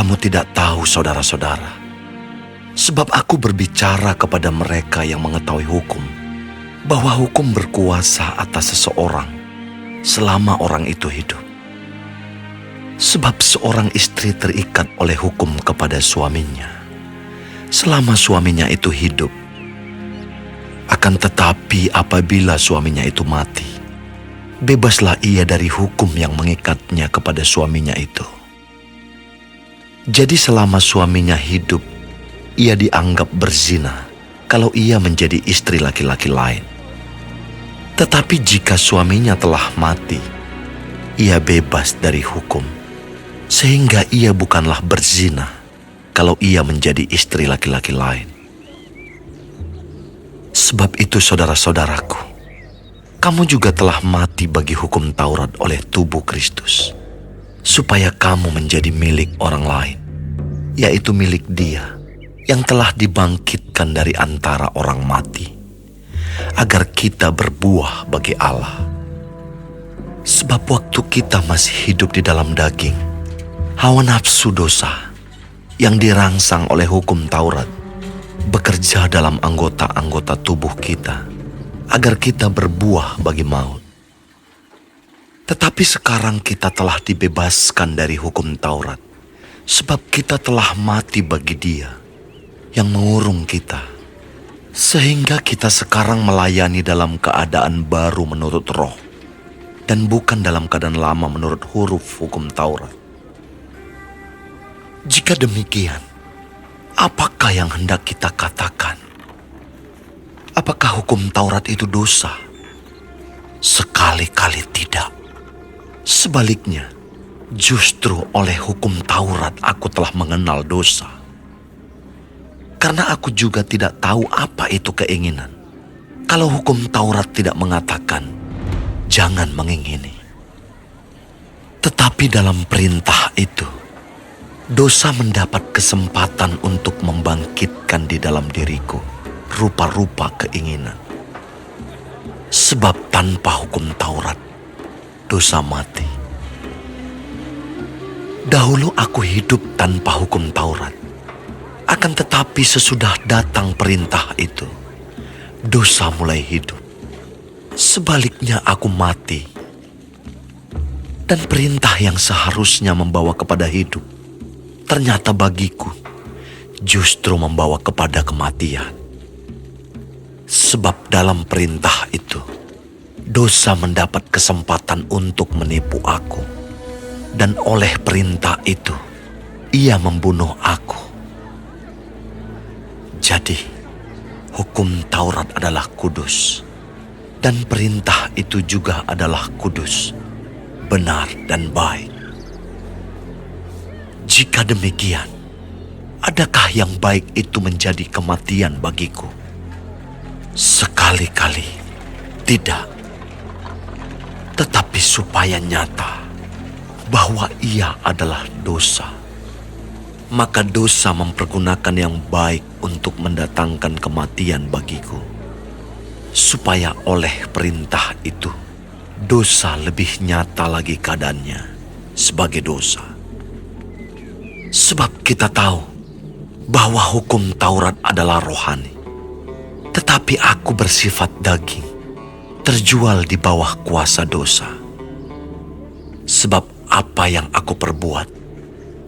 kamu tidak tahu, saudara-saudara, sebab aku berbicara kepada mereka yang mengetahui hukum, bahwa hukum berkuasa atas seseorang selama orang itu hidup. Sebab seorang istri terikat oleh hukum kepada suaminya selama suaminya itu hidup. Akan tetapi apabila suaminya itu mati, bebaslah ia dari hukum yang mengikatnya kepada suaminya itu. Jadi selama suaminya hidup, ia dianggap berzina kalau ia menjadi istri laki-laki lain. Tetapi jika suaminya telah mati, ia bebas dari hukum, sehingga ia bukanlah berzina kalau ia menjadi istri laki-laki lain. Sebab itu saudara-saudaraku, kamu juga telah mati bagi hukum Taurat oleh tubuh Kristus, supaya kamu menjadi milik orang lain, yaitu milik Dia yang telah dibangkitkan dari antara orang mati, agar kita berbuah bagi Allah. Sebab waktu kita masih hidup di dalam daging, hawa nafsu dosa yang dirangsang oleh hukum Taurat bekerja dalam anggota-anggota tubuh kita, agar kita berbuah bagi maut. Tetapi sekarang kita telah dibebaskan dari hukum Taurat, sebab kita telah mati bagi Dia yang mengurung kita, sehingga kita sekarang melayani dalam keadaan baru menurut roh, dan bukan dalam keadaan lama menurut huruf hukum Taurat. Jika demikian, apakah yang hendak kita katakan? Apakah hukum Taurat itu dosa? Sekali-kali tidak. Sebaliknya, justru oleh hukum Taurat aku telah mengenal dosa. Karena aku juga tidak tahu apa itu keinginan. Kalau hukum Taurat tidak mengatakan, jangan mengingini. Tetapi dalam perintah itu, dosa mendapat kesempatan untuk membangkitkan di dalam diriku rupa-rupa keinginan. Sebab tanpa hukum Taurat, dosa mati. Dahulu aku hidup tanpa hukum Taurat. Akan tetapi sesudah datang perintah itu, dosa mulai hidup. Sebaliknya aku mati. Dan perintah yang seharusnya membawa kepada hidup, ternyata bagiku justru membawa kepada kematian. Sebab dalam perintah itu, dosa mendapat kesempatan untuk menipu aku. Dan oleh perintah itu, ia membunuh aku. Jadi, hukum Taurat adalah kudus, dan perintah itu juga adalah kudus, benar dan baik. Jika demikian, adakah yang baik itu menjadi kematian bagiku? Sekali-kali tidak. Tetapi supaya nyata bahwa ia adalah dosa, maka dosa mempergunakan yang baik untuk mendatangkan kematian bagiku, supaya oleh perintah itu dosa lebih nyata lagi keadaannya sebagai dosa. Sebab kita tahu bahwa hukum Taurat adalah rohani, tetapi aku bersifat daging, terjual di bawah kuasa dosa. Sebab apa yang aku perbuat,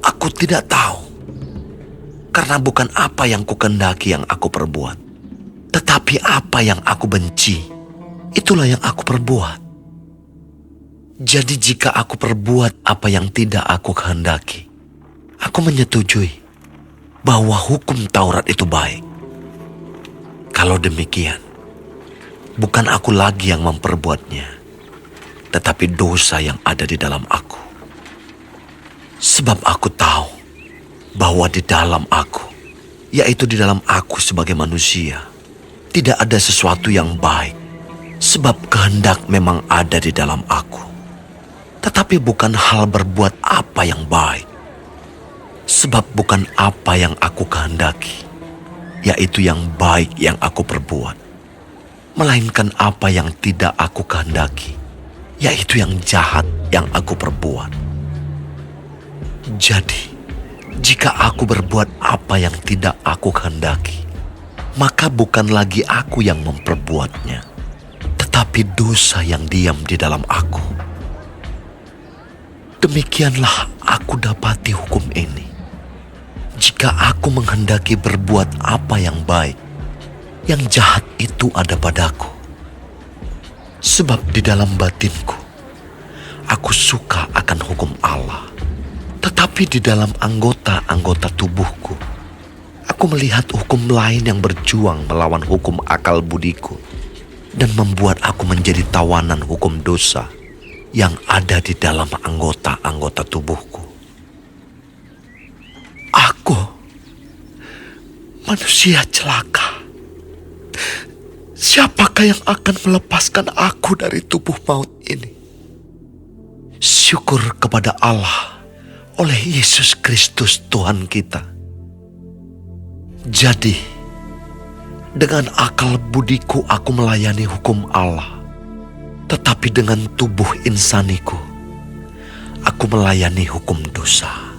aku tidak tahu. Karena bukan apa yang kukendaki yang aku perbuat, tetapi apa yang aku benci, itulah yang aku perbuat. Jadi jika aku perbuat apa yang tidak aku kehendaki, aku menyetujui bahwa hukum Taurat itu baik. Kalau demikian, bukan aku lagi yang memperbuatnya, tetapi dosa yang ada di dalam aku. Sebab aku tahu bahwa di dalam aku, yaitu di dalam aku sebagai manusia, tidak ada sesuatu yang baik. Sebab kehendak memang ada di dalam aku, tetapi bukan hal berbuat apa yang baik. Sebab bukan apa yang aku kehendaki, yaitu yang baik yang aku perbuat, melainkan apa yang tidak aku kehendaki, yaitu yang jahat yang aku perbuat. Jadi, Jika aku berbuat apa yang tidak aku kehendaki, maka bukan lagi aku yang memperbuatnya, tetapi dosa yang diam di dalam aku. Demikianlah aku dapati hukum ini. Jika aku menghendaki berbuat apa yang baik, yang jahat itu ada padaku. Sebab di dalam batinku, aku suka akan hukum Allah. Tetapi di dalam anggota-anggota tubuhku, aku melihat hukum lain yang berjuang melawan hukum akal budiku dan membuat aku menjadi tawanan hukum dosa yang ada di dalam anggota-anggota tubuhku. Aku, manusia celaka. Siapakah yang akan melepaskan aku dari tubuh maut ini? Syukur kepada Allah oleh Yesus Kristus Tuhan kita. Jadi, dengan akal budiku aku melayani hukum Allah, tetapi dengan tubuh insaniku, aku melayani hukum dosa.